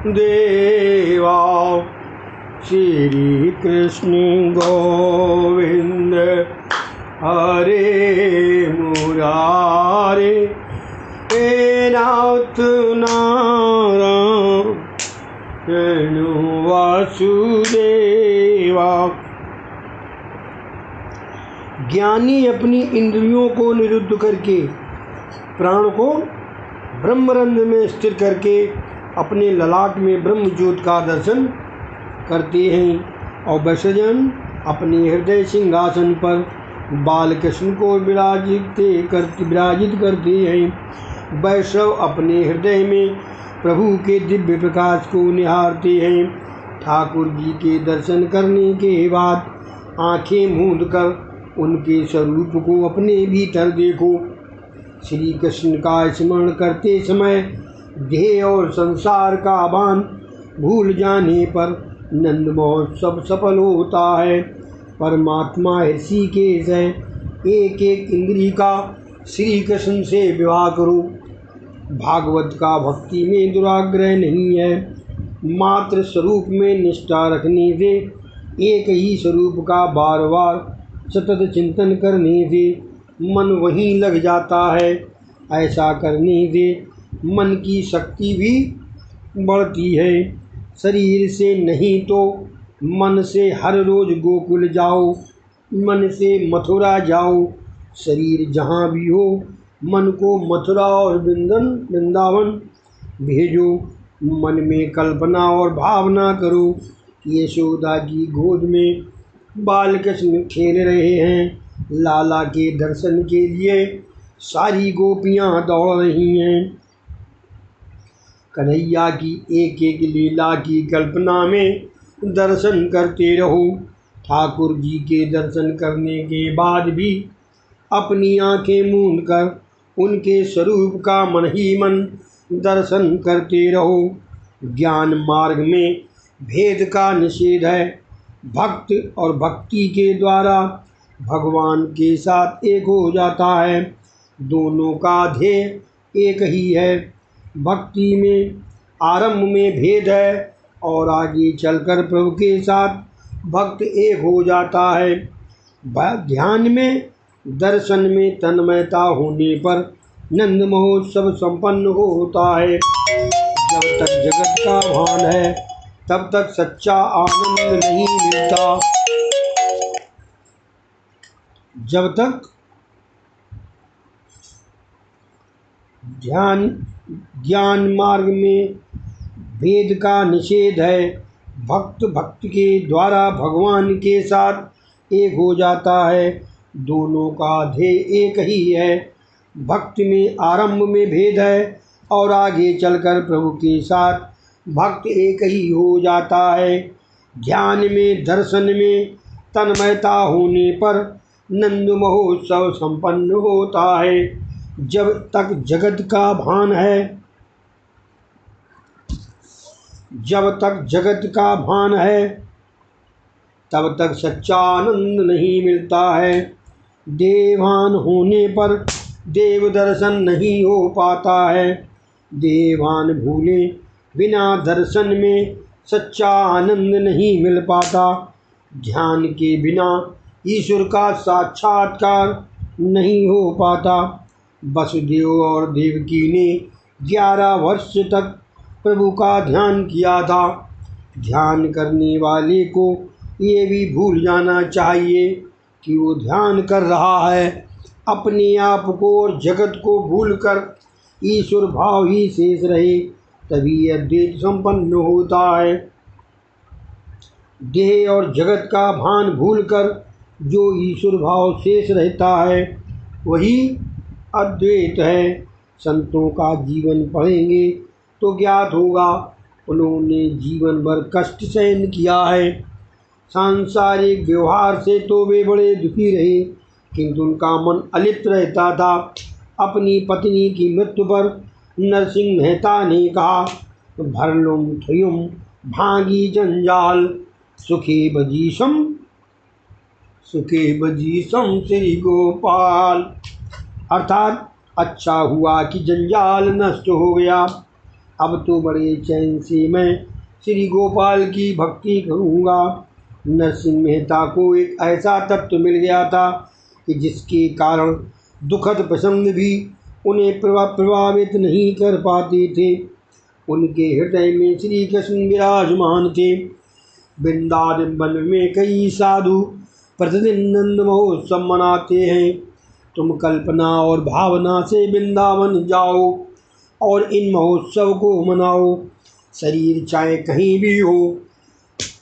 देवा श्री कृष्ण गोविंद हरे मुरारे हे नाथ नारायण वासुदेवा। ज्ञानी अपनी इंद्रियों को निरुद्ध करके प्राण को ब्रह्मरंध्र में स्थिर करके अपने ललाट में ब्रह्म ज्योत का दर्शन करते हैं और वैष्णवजन अपने हृदय सिंहासन पर बालकृष्ण को विराजित करते हैं। वैष्णव अपने हृदय में प्रभु के दिव्य प्रकाश को निहारते हैं। ठाकुर जी के दर्शन करने के बाद आंखें मूंद कर उनके स्वरूप को अपने भीतर देखो। श्री कृष्ण का स्मरण करते समय देह और संसार का भान भूल जाने पर नंद महोत्सव सफल होता है। परमात्मा ऋषिकेश है। एक एक इंद्री का श्री कृष्ण से विवाह करो। भागवत का भक्ति में दुराग्रह नहीं है। मात्र स्वरूप में निष्ठा रखने से, एक ही स्वरूप का बार बार सतत चिंतन करने से मन वहीं लग जाता है। ऐसा करने से मन की शक्ति भी बढ़ती है। शरीर से नहीं तो मन से हर रोज गोकुल जाओ, मन से मथुरा जाओ। शरीर जहाँ भी हो मन को मथुरा और वृंदावन भेजो। मन में कल्पना और भावना करो कि यशोदा की गोद में बालकृष्ण खेल रहे हैं। लाला के दर्शन के लिए सारी गोपियाँ दौड़ रही हैं। कन्हैया की एक एक लीला की कल्पना में दर्शन करते रहो। ठाकुर जी के दर्शन करने के बाद भी अपनी आंखें मूंद कर उनके स्वरूप का मन ही मन दर्शन करते रहो। ज्ञान मार्ग में भेद का निषेध है। भक्त और भक्ति के द्वारा भगवान के साथ एक हो जाता है। दोनों का ध्येय एक ही है। भक्ति में आरंभ में भेद है और आगे चलकर प्रभु के साथ भक्त एक हो जाता है। ध्यान में दर्शन में तन्मयता होने पर नंद महोत्सव संपन्न होता है। जब तक जगत का भान है तब तक सच्चा आनंद नहीं मिलता। जब तक ज्ञान मार्ग में भेद का निषेध है। भक्त भक्त के द्वारा भगवान के साथ एक हो जाता है। दोनों का ध्येय एक ही है। भक्त में आरंभ में भेद है और आगे चलकर प्रभु के साथ भक्त एक ही हो जाता है। ध्यान में दर्शन में तन्मयता होने पर नंद महोत्सव संपन्न होता है। जब तक जगत का भान है तब तक सच्चा आनंद नहीं मिलता है। देवान होने पर देव दर्शन नहीं हो पाता है। देवान भूले बिना दर्शन में सच्चा आनंद नहीं मिल पाता। ध्यान के बिना ईश्वर का साक्षात्कार नहीं हो पाता। वसुदेव और देवकी ने 11 वर्ष तक प्रभु का ध्यान किया था। ध्यान करने वाले को ये भी भूल जाना चाहिए कि वो ध्यान कर रहा है। अपने आप को और जगत को भूलकर ईश्वर भाव ही शेष रहे तभी अद्वैत संपन्न होता है। देह और जगत का भान भूलकर जो ईश्वर भाव शेष रहता है वही अद्वैत है। संतों का जीवन पढ़ेंगे तो ज्ञात होगा उन्होंने जीवन भर कष्ट सहन किया है। सांसारिक व्यवहार से तो वे बड़े दुखी रहे किंतु उनका मन अलिप्त रहता था। अपनी पत्नी की मृत्यु पर नरसिंह मेहता ने कहा, भरलुम थयुम भागी जंजाल सुखे बजीसम श्री गोपाल। अर्थात अच्छा हुआ कि जंजाल नष्ट हो गया। अब तो बड़े चैन से मैं श्री गोपाल की भक्ति करूँगा। नरसिंह मेहता को एक ऐसा तत्व मिल गया था कि जिसके कारण दुखद प्रसंग भी उन्हें प्रभावित नहीं कर पाते थे। उनके हृदय में श्री कृष्ण विराजमान थे। वृंदावन में कई साधु प्रतिदिन नंद महोत्सव मनाते हैं। तुम कल्पना और भावना से वृंदावन जाओ और इन महोत्सव को मनाओ। शरीर चाहे कहीं भी हो,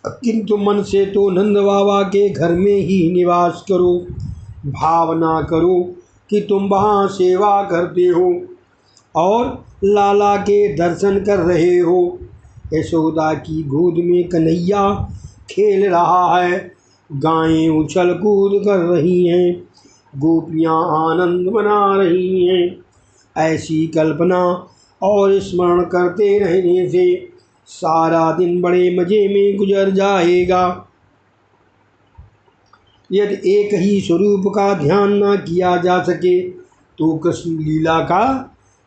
किंतु मन से तो नंद बाबा के घर में ही निवास करो। भावना करो कि तुम वहाँ सेवा करते हो और लाला के दर्शन कर रहे हो। यशोदा की गोद में कन्हैया खेल रहा है, गायें उछल कूद कर रही हैं, गोपियाँ आनंद मना रही हैं। ऐसी कल्पना और स्मरण करते रहने से सारा दिन बड़े मज़े में गुजर जाएगा। यदि एक ही स्वरूप का ध्यान न किया जा सके तो कृष्ण लीला का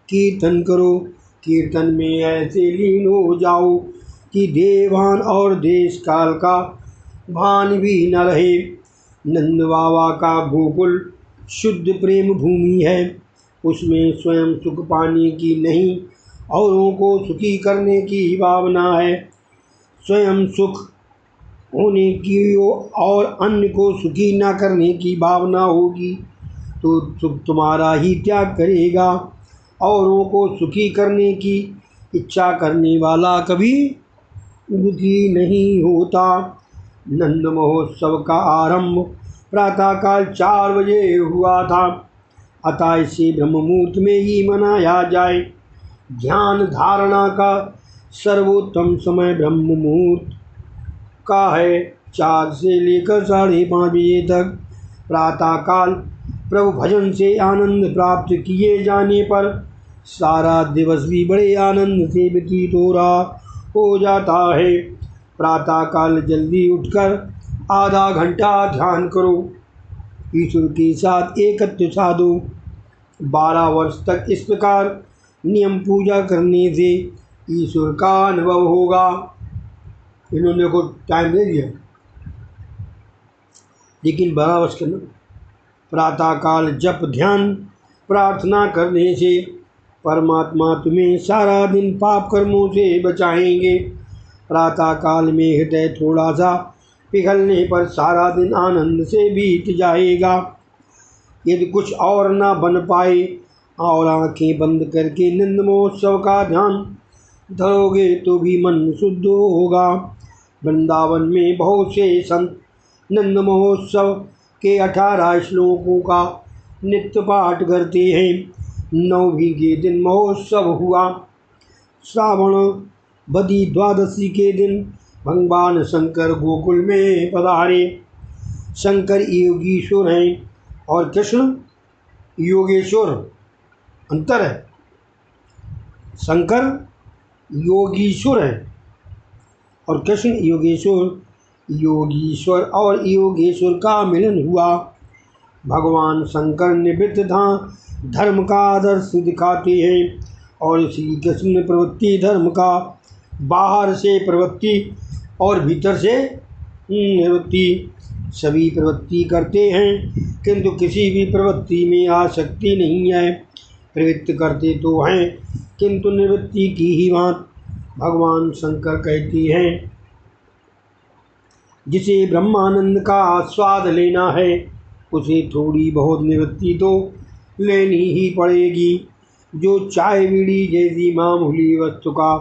कीर्तन करो। कीर्तन में ऐसे लीन हो जाओ कि देवान और देश काल का भान भी न रहे। नंद बाबा का गोकुल शुद्ध प्रेम भूमि है। उसमें स्वयं सुख पाने की नहीं, औरों को सुखी करने की भावना है। स्वयं सुख होने की और अन्य को सुखी न करने की भावना होगी तो सुख तुम्हारा ही त्याग करेगा। औरों को सुखी करने की इच्छा करने वाला कभी दुखी नहीं होता। नंद महोत्सव का आरंभ प्रातःकाल 4 बजे हुआ था, अतः इसे ब्रह्म मुहूर्त में ही मनाया जाए। ध्यान धारणा का सर्वोत्तम समय ब्रह्म मुहूर्त का है। 4 से लेकर 5:30 बजे तक प्रातःकाल प्रभु भजन से आनंद प्राप्त किए जाने पर सारा दिवस भी बड़े आनंद से व्यतीत हो जाता है। प्रातःकाल जल्दी उठकर आधा घंटा ध्यान करो, ईश्वर के साथ एकत्व साधो। 12 वर्ष तक इस प्रकार नियम पूजा करने से ईश्वर का अनुभव होगा। इन्होंने को टाइम दे दिया, लेकिन 12 वर्ष करना। प्रातःकाल जप ध्यान प्रार्थना करने से परमात्मा तुम्हें सारा दिन पाप कर्मों से बचाएंगे। प्रातःकाल में हृदय थोड़ा सा पिघलने पर सारा दिन आनंद से बीत जाएगा। यदि कुछ और ना बन पाए और आंखें बंद करके नंद महोत्सव का ध्यान धरोगे तो भी मन शुद्ध होगा। वृंदावन में बहुत से संत नंद महोत्सव के 18 श्लोकों का नित्य पाठ करते हैं। 9वीं के दिन महोत्सव हुआ। श्रावण बदी द्वादशी के दिन भगवान शंकर गोकुल में पधारे। शंकर योगीश्वर हैं और कृष्ण योगेश्वर, अंतर है। शंकर योगीश्वर है और कृष्ण योगेश्वर। योगीश्वर और योगेश्वर का मिलन हुआ। भगवान शंकर निवृत्त धर्म का आदर्श दिखाते हैं और श्री कृष्ण प्रवृत्ति धर्म का, बाहर से प्रवृत्ति और भीतर से निवृत्ति। सभी प्रवृत्ति करते हैं किंतु किसी भी प्रवृत्ति में आसक्ति नहीं है। प्रवृत्ति करते तो हैं किंतु निवृत्ति की ही बात भगवान शंकर कहती हैं। जिसे ब्रह्मानंद का आस्वाद लेना है उसे थोड़ी बहुत निवृत्ति तो लेनी ही पड़ेगी। जो चाय बीड़ी जैसी मामूली वस्तु का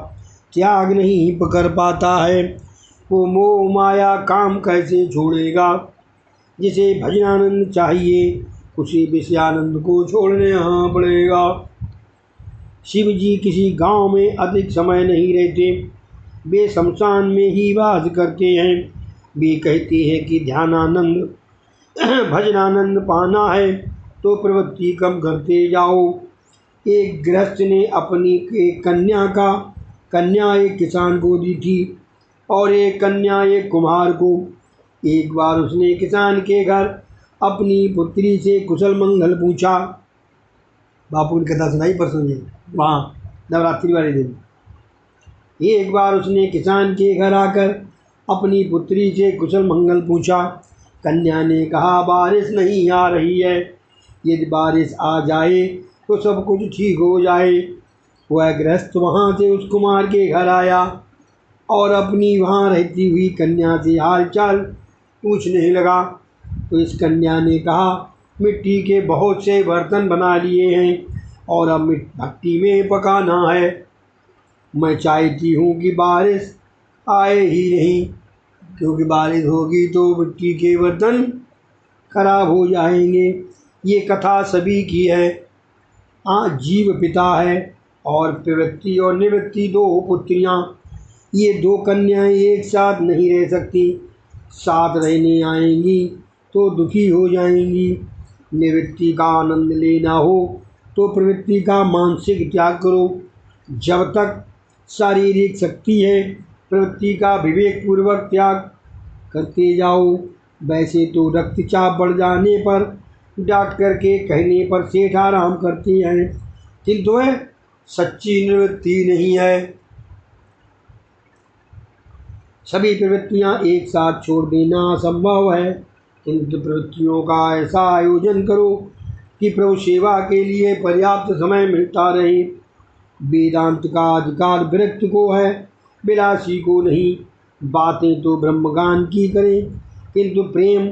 त्याग नहीं कर पाता है वो मोह माया काम कैसे छोड़ेगा। जिसे भजनानंद चाहिए उसे विषयानंद को छोड़ने पड़ेगा। शिव जी किसी गांव में अधिक समय नहीं रहते, वे शमशान में ही वास करते हैं। वे कहते हैं कि ध्यानानंद भजनानंद पाना है तो प्रवृत्ति कम करते जाओ। एक गृहस्थ ने अपनी एक कन्या एक किसान को दी थी और एक कन्या एक कुम्हार को। एक बार उसने किसान के घर अपनी पुत्री से कुशल मंगल पूछा। बापू ने कथा सुनाई परसों जी, वहाँ नवरात्रि वाले दिन। एक बार उसने किसान के घर आकर अपनी पुत्री से कुशल मंगल पूछा। कन्या ने कहा, बारिश नहीं आ रही है, यदि बारिश आ जाए तो सब कुछ ठीक हो जाए। वह गृहस्थ वहाँ से उस कुमार के घर आया और अपनी वहाँ रहती हुई कन्या से हालचाल पूछने लगा। तो इस कन्या ने कहा, मिट्टी के बहुत से बर्तन बना लिए हैं और अब भट्टी में पकाना है। मैं चाहती हूँ कि बारिश आए ही नहीं, क्योंकि बारिश होगी तो मिट्टी के बर्तन खराब हो जाएंगे। ये कथा सभी की है। जीव पिता है और प्रवृत्ति और निवृत्ति दो पुत्रियाँ। ये दो कन्याएं एक साथ नहीं रह सकती, साथ रहने आएंगी तो दुखी हो जाएंगी। निवृत्ति का आनंद लेना हो तो प्रवृत्ति का मानसिक त्याग करो। जब तक शारीरिक शक्ति है, प्रवृत्ति का विवेकपूर्वक त्याग करते जाओ। वैसे तो रक्तचाप बढ़ जाने पर डॉक्टर के कहने पर सेठ आराम करते हैं, किंतु वह सच्ची निवृत्ति नहीं है। सभी प्रवृत्तियां एक साथ छोड़ देना असंभव है, किंतु प्रवृत्तियों का ऐसा आयोजन करो कि प्रभु सेवा के लिए पर्याप्त समय मिलता रहे। वेदांत का अधिकार विरक्त को है, विलासी को नहीं। बातें तो ब्रह्मज्ञान की करें, किंतु प्रेम,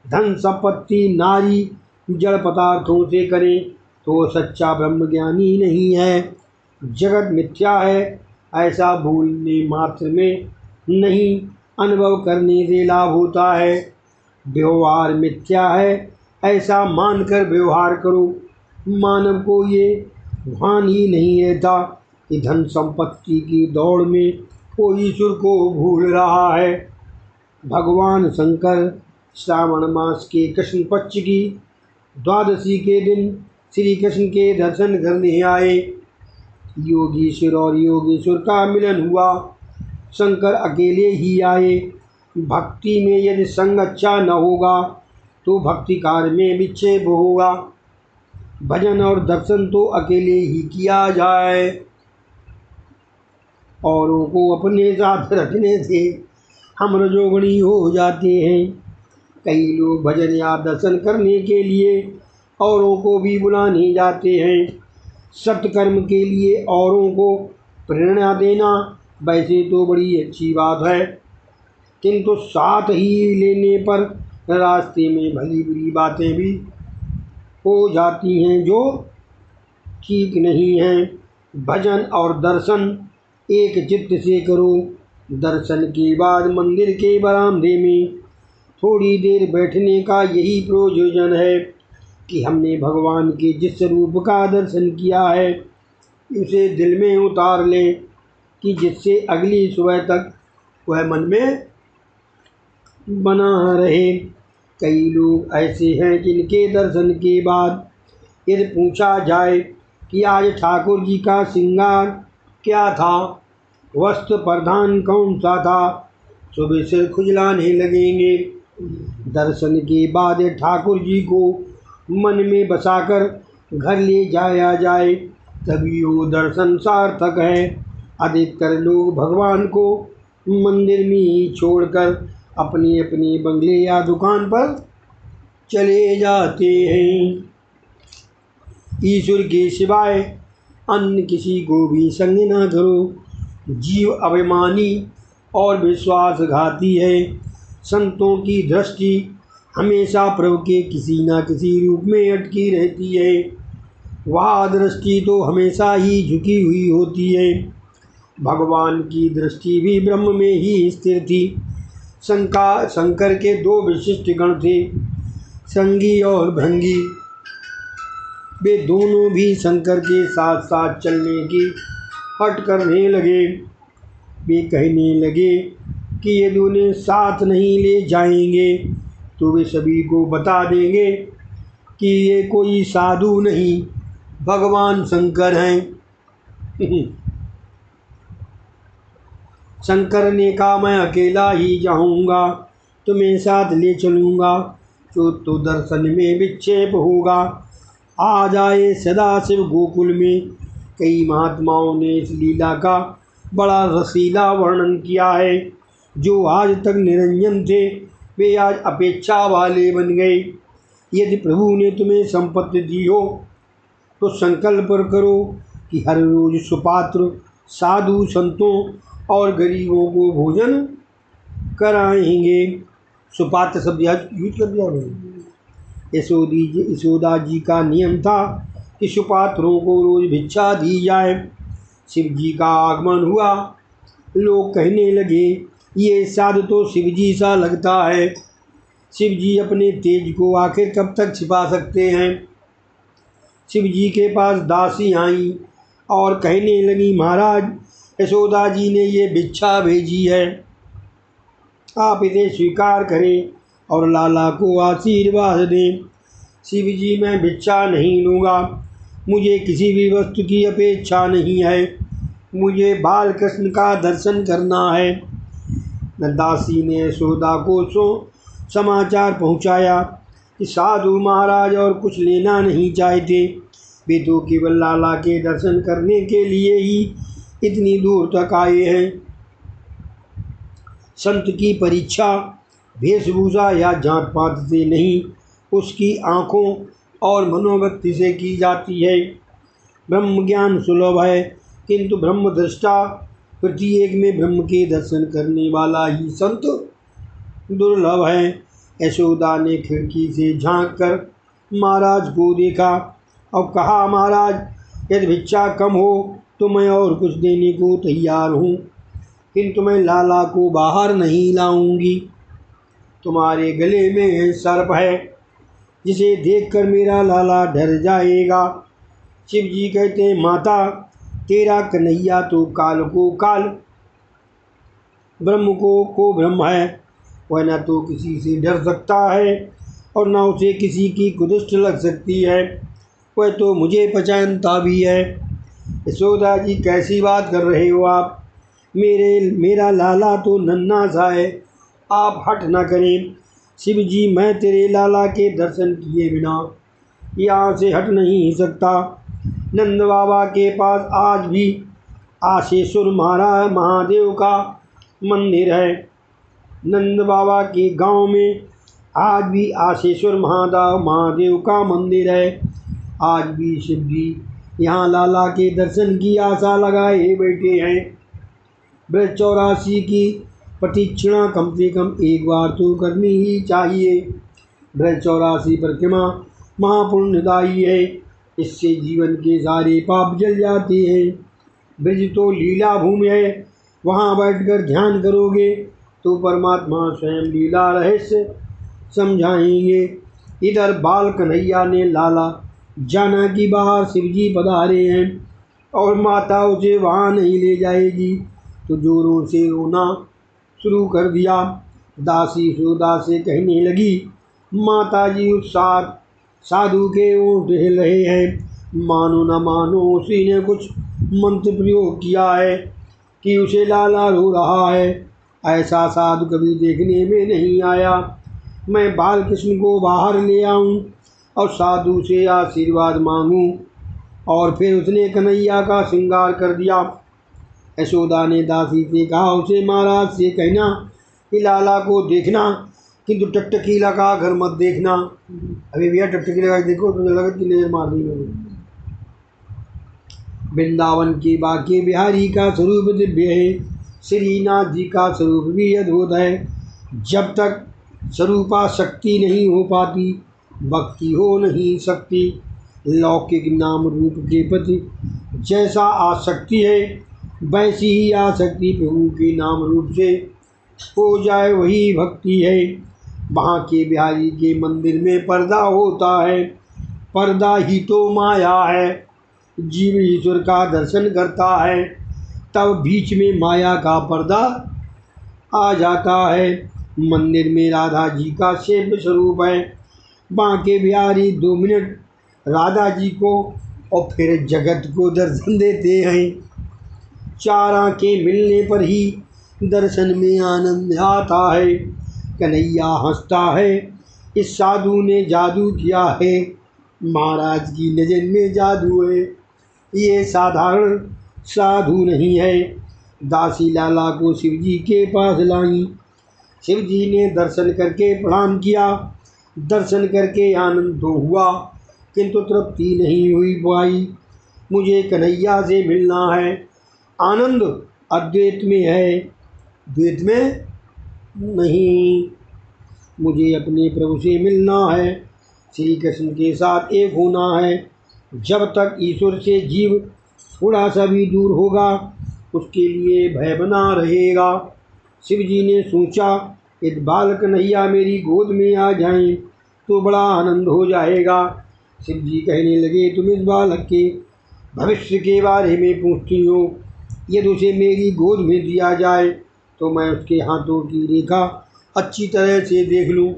धन, संपत्ति, नारी, जड़ पदार्थों से करें तो सच्चा ब्रह्मज्ञानी नहीं है। जगत मिथ्या है ऐसा भूलने मात्र में नहीं, अनुभव करने से लाभ होता है। व्यवहार मिथ्या है ऐसा मानकर व्यवहार करो। मानव को ये भान ही नहीं रहता कि धन संपत्ति की दौड़ में कोई ईश्वर को भूल रहा है। भगवान शंकर श्रावण मास के कृष्ण पक्ष की द्वादशी के दिन श्री कृष्ण के दर्शन करने आए। योगीश्वर और योगेश्वर का मिलन हुआ। शंकर अकेले ही आए। भक्ति में यदि संग अच्छा न होगा तो भक्ति कार्य में विक्षेप होगा। भजन और दर्शन तो अकेले ही किया जाए। औरों को अपने साथ रखने से हम रजोगुणी हो जाते हैं। कई लोग भजन या दर्शन करने के लिए औरों को भी बुलाने जाते हैं। सत्कर्म के लिए औरों को प्रेरणा देना वैसे तो बड़ी अच्छी बात है, किंतु साथ ही लेने पर रास्ते में भली बुरी बातें भी हो जाती हैं जो ठीक नहीं हैं। भजन और दर्शन एक चित्त से करो। दर्शन के बाद मंदिर के बरामदे में थोड़ी देर बैठने का यही प्रयोजन है कि हमने भगवान के जिस रूप का दर्शन किया है उसे दिल में उतार लें, कि जिससे अगली सुबह तक वह मन में बना रहे। कई लोग ऐसे हैं जिनके दर्शन के बाद यदि पूछा जाए कि आज ठाकुर जी का श्रृंगार क्या था, वस्त्र परिधान कौन सा था, सुबह से खुजलाने लगेंगे। दर्शन के बाद ठाकुर जी को मन में बसाकर घर ले जाया जाए तभी वो दर्शन सार्थक है। अधिकतर लोग भगवान को मंदिर में ही छोड़कर अपने अपने बंगले या दुकान पर चले जाते हैं। ईश्वर के सिवाय अन्य किसी को भी संग न करो। जीव अभिमानी और विश्वासघाती है। संतों की दृष्टि हमेशा प्रभु के किसी न किसी रूप में अटकी रहती है। वह दृष्टि तो हमेशा ही झुकी हुई होती है। भगवान की दृष्टि भी ब्रह्म में ही स्थिर थी। शंकर के दो विशिष्ट गण थे, संगी और भंगी। वे दोनों भी शंकर के साथ साथ चलने की हट करने लगे। वे कहने लगे कि यदि उन्हें साथ नहीं ले जाएंगे तो वे सभी को बता देंगे कि ये कोई साधु नहीं, भगवान शंकर हैं। शंकर ने कहा, मैं अकेला ही जाऊंगा, तुम्हें साथ ले चलूँगा तो दर्शन में विक्षेप होगा। आ जाए सदाशिव गोकुल में। कई महात्माओं ने इस लीला का बड़ा रसीला वर्णन किया है। जो आज तक निरंजन थे वे आज अपेक्षा वाले बन गए। यदि प्रभु ने तुम्हें संपत्ति दी हो तो संकल्प करो कि हर रोज सुपात्र साधु संतों और गरीबों को भोजन कराएंगे। सुपात्र शब्द यूज कर दिया उन्होंने। यशोदा जी का नियम था कि सुपात्रों को रोज भिक्षा दी जाए। शिव जी का आगमन हुआ। लोग कहने लगे, ये साधु तो शिव जी सा लगता है। शिव जी अपने तेज को आखिर कब तक छिपा सकते हैं। शिव जी के पास दासी आई और कहने लगी, महाराज यशोदा जी ने ये भिक्षा भेजी है, आप इसे स्वीकार करें और लाला को आशीर्वाद दें। शिव जी, मैं भिक्षा नहीं लूँगा, मुझे किसी भी वस्तु की अपेक्षा नहीं है, मुझे बाल कृष्ण का दर्शन करना है। दासी ने यशोदा को समाचार पहुँचाया कि साधु महाराज और कुछ लेना नहीं चाहते, वे तो केवल लाला के दर्शन करने के लिए ही इतनी दूर तक आए हैं। संत की परीक्षा वेशभूषा या जात पात से नहीं, उसकी आँखों और मनोवृत्ति से की जाती है। ब्रह्म ज्ञान सुलभ है, किंतु ब्रह्म दृष्टा प्रत्येक में ब्रह्म के दर्शन करने वाला ही संत दुर्लभ है। यशोदा ने खिड़की से झांक कर महाराज को देखा और कहा, महाराज यदि भिक्षा कम हो तो मैं और कुछ देने को तैयार हूँ, किंतु मैं लाला को बाहर नहीं लाऊंगी। तुम्हारे गले में सर्प है, जिसे देखकर मेरा लाला डर जाएगा। शिव जी कहते हैं, माता तेरा कन्हैया तो काल को काल, ब्रह्म को ब्रह्म है। वह न तो किसी से डर सकता है और न उसे किसी की कुदृष्टि लग सकती है। वह तो मुझे पहचानता भी है। यशोदा जी, कैसी बात कर रहे हो आप? मेरा लाला तो नन्हा सा है, आप हट न करें। शिव जी, मैं तेरे लाला के दर्शन किए बिना यहाँ से हट नहीं सकता। नंद बाबा के पास आज भी आशेश्वर महादेव का मंदिर है। नंद बाबा के गांव में आज भी आशेश्वर महादेव का मंदिर है। आज भी शिव जी यहाँ लाला के दर्शन की आशा लगाए बैठे हैं। ब्रज 84 की प्रतीक्षणा कम से कम एक बार तो करनी ही चाहिए। ब्रज 84 परिक्रमा महापुण्यदायी है, इससे जीवन के सारे पाप जल जाते हैं। ब्रज तो लीला भूमि है, वहाँ बैठकर ध्यान करोगे तो परमात्मा स्वयं लीला रहस्य समझाएंगे। इधर बाल कन्हैया ने लाला जाना कि बाहर शिवजी पधारे हैं और माता उसे वहाँ नहीं ले जाएगी, तो जोरों से रोना शुरू कर दिया। दासी यशोदा से कहने लगी, माता जी उस साधु के ओंठ हिल रहे हैं, मानो न मानो उसी ने कुछ मंत्र प्रयोग किया है कि उसे लाला रो रहा है। ऐसा साधु कभी देखने में नहीं आया। मैं बाल कृष्ण को बाहर ले आऊं और साधु से आशीर्वाद मांगूं। और फिर उसने कन्हैया का श्रृंगार कर दिया। यशोदा ने दासी से कहा, उसे महाराज से कहना कि लाला को देखना, किंतु टकटकी लगा घर मत देखना। अभी भैया टकटकी लगा के देखो तो लगत की नजर मार दी मैंने। वृंदावन के बाके बिहारी का स्वरूप दिव्य है, श्रीनाथ जी का स्वरूप भी अद्भुत है। जब तक स्वरूपा शक्ति नहीं हो पाती, भक्ति हो नहीं सकती। लौकिक नाम रूप के प्रति जैसा आसक्ति है, वैसी ही आसक्ति प्रभु के नाम रूप से हो जाए, वही भक्ति है। वहाँ के बिहारी के मंदिर में पर्दा होता है, पर्दा ही तो माया है। जीव ईश्वर का दर्शन करता है, तब बीच में माया का पर्दा आ जाता है। मंदिर में राधा जी का सेव्य स्वरूप है। बांके बिहारी 2 मिनट राधा जी को और फिर जगत को दर्शन देते हैं। 4 आँखें मिलने पर ही दर्शन में आनंद आता है। कन्हैया हंसता है, इस साधु ने जादू किया है। महाराज की नज़र में जादू है। ये साधारण साधु नहीं है, दासी लाला को शिव जी के पास लाई। शिव जी ने दर्शन करके प्रणाम किया। दर्शन करके आनंद तो हुआ किंतु तृप्ति नहीं हुई पाई। मुझे कन्हैया से मिलना है। आनंद अद्वैत में है, द्वैत में नहीं। मुझे अपने प्रभु से मिलना है, श्री कृष्ण के साथ एक होना है। जब तक ईश्वर से जीव थोड़ा सा भी दूर होगा उसके लिए भय बना रहेगा। शिव जी ने सोचा यदि बाल कन्हैया मेरी गोद में आ जाएं तो बड़ा आनंद हो जाएगा। शिव जी कहने लगे तुम इस बालक के भविष्य के बारे में पूछती हो, यदि उसे मेरी गोद में दिया जाए तो मैं उसके हाथों की रेखा अच्छी तरह से देख लूँ।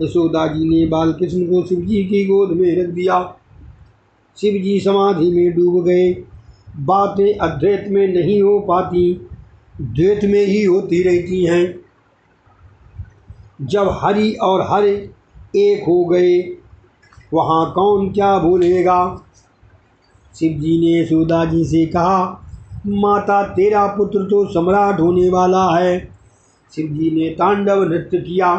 यशोदा जी ने बाल कृष्ण को शिव जी की गोद में रख दिया। शिव जी समाधि में डूब गए। बातें अद्वैत में नहीं हो पाती, द्वैत में ही होती रहती हैं। जब हरि और हर एक हो गए वहाँ कौन क्या बोलेगा। शिव जी ने यशोदा जी से कहा माता तेरा पुत्र तो सम्राट होने वाला है। शिव जी ने तांडव नृत्य किया।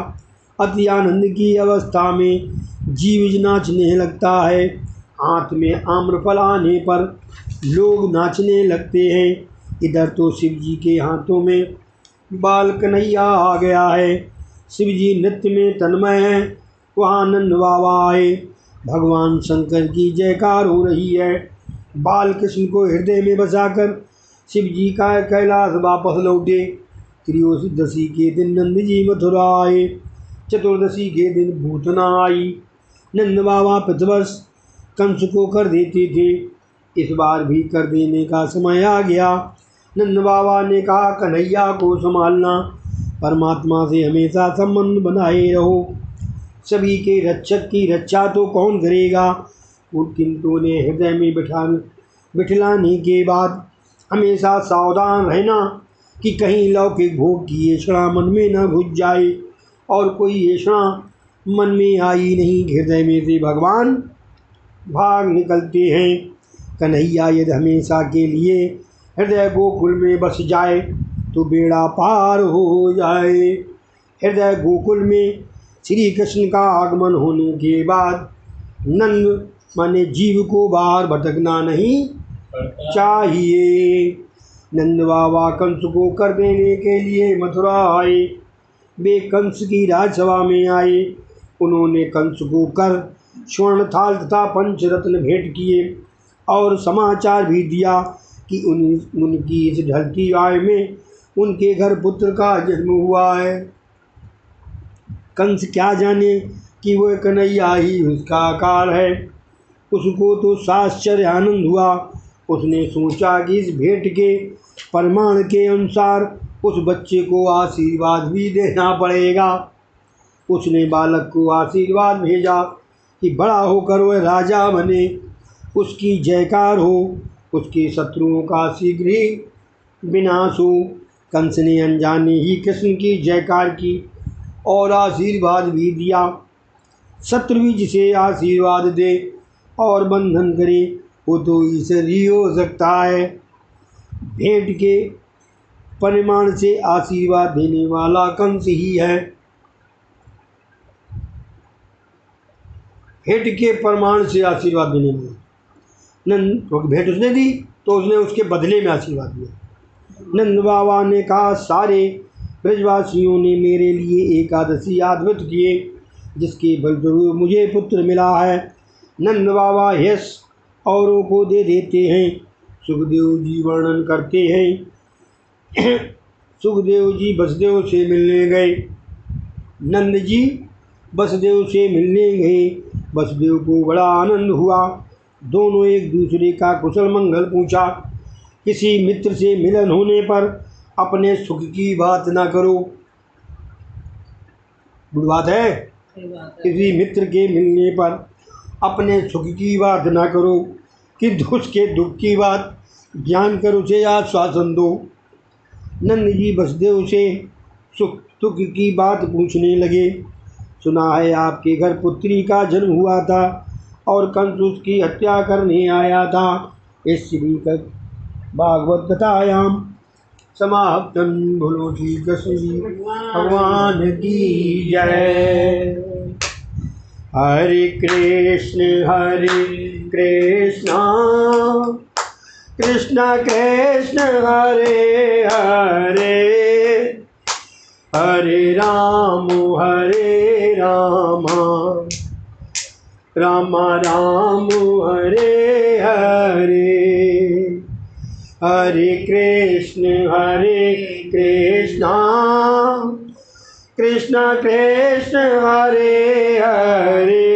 अति आनंद की अवस्था में जीव नाचने लगता है। हाथ में आम्रफल आने पर लोग नाचने लगते हैं। इधर तो शिव जी के हाथों में बाल कन्हैया आ गया है। शिव जी नृत्य में तन्मय हैं। वहाँ नंद बाबा आए। भगवान शंकर की जयकार हो रही है। बाल कृष्ण को हृदय में बसाकर शिव जी का कैलाश वापस लौटे। त्रयोदशी के दिन नंद जी मथुरा आए। चतुर्दशी के दिन भूतना आई। नंद बाबा प्रतिवर्ष कंस को कर देते थे, इस बार भी कर देने का समय आ गया। नंद बाबा ने कहा कन्हैया को संभालना, परमात्मा से हमेशा संबंध बनाए रहो। सभी के रक्षक की रक्षा तो कौन करेगा, किंतु उन्हें हृदय में बिठलाने के बाद हमेशा सावधान रहना कि कहीं लौकिक भोग की ऐसा मन में न घुस जाए। और कोई ऐसा मन में आई नहीं, हृदय में से भगवान भाग निकलते हैं। कन्हैया यदि हमेशा के लिए हृदय गोकुल में बस जाए तो बेड़ा पार हो जाए। हृदय गोकुल में श्री कृष्ण का आगमन होने के बाद नंद माने जीव को बाहर भटकना नहीं चाहिए। नंद बाबा कंस को कर देने के लिए मथुरा आए। वे कंस की राजसभा में आए। उन्होंने कंस को कर स्वर्ण थाल तथा पंचरत्न भेंट किए और समाचार भी दिया कि उनकी इस ढलती आयु में उनके घर पुत्र का जन्म हुआ है। कंस क्या जाने कि वह कन्हैया ही उसका आकार है। उसको तो साश्चर्य आनंद हुआ। उसने सोचा कि इस भेंट के प्रमाण के अनुसार उस बच्चे को आशीर्वाद भी देना पड़ेगा। उसने बालक को आशीर्वाद भेजा कि बड़ा होकर वह राजा बने, उसकी जयकार हो, उसके शत्रुओं का शीघ्र ही विनाश हो। कंस ने अनजाने ही कृष्ण की जयकार की और आशीर्वाद भी दिया। शत्रु भी जिसे आशीर्वाद दे और बंधन करे वो तो ईश्वर ही हो सकता है। भेंट के परिमाण से आशीर्वाद देने वाला कंस ही है। भेंट के प्रमाण से आशीर्वाद देने वाला नंद, क्योंकि भेंट उसने दी तो उसने उसके बदले में आशीर्वाद दिया। नंद बाबा ने कहा सारे ब्रजवासियों ने मेरे लिए एकादशी व्रत किए जिसके बलस्वरूप मुझे पुत्र मिला है। नंद बाबा यश औरों को दे देते हैं। सुखदेव जी वर्णन करते हैं सुखदेव जी वसुदेव से मिलने गए। नंद जी वसुदेव से मिलने गए। वसुदेव को बड़ा आनंद हुआ। दोनों एक दूसरे का कुशल मंगल पूछा। किसी मित्र से मिलन होने पर अपने सुख की बात ना करो। बुरी बात है। किसी मित्र के मिलने पर अपने सुख की बात ना करो, किंतु उसके दुख की बात जानकर उसे आश्वासन दो। नंद जी वसुदेव से सुख दुख की बात पूछने लगे। सुना है आपके घर पुत्री का जन्म हुआ था और कंस उसकी हत्या करने आया था। इस श्री भागवत कथायाम समाप्तम। बोलो श्री कृष्ण भगवान की जय। हरे कृष्ण कृष्ण कृष्ण हरे हरे, हरे राम राम राम हरे हरे। हरे कृष्ण कृष्ण कृष्ण हरे हरे,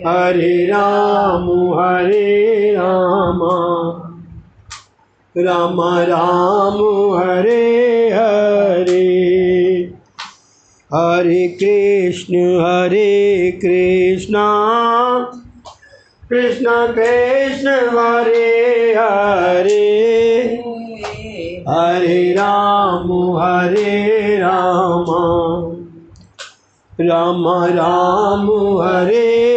हरे राम राम राम हरे हरे। हरे कृष्ण कृष्ण कृष्ण हरे हरे, हरे राम राम राम हरे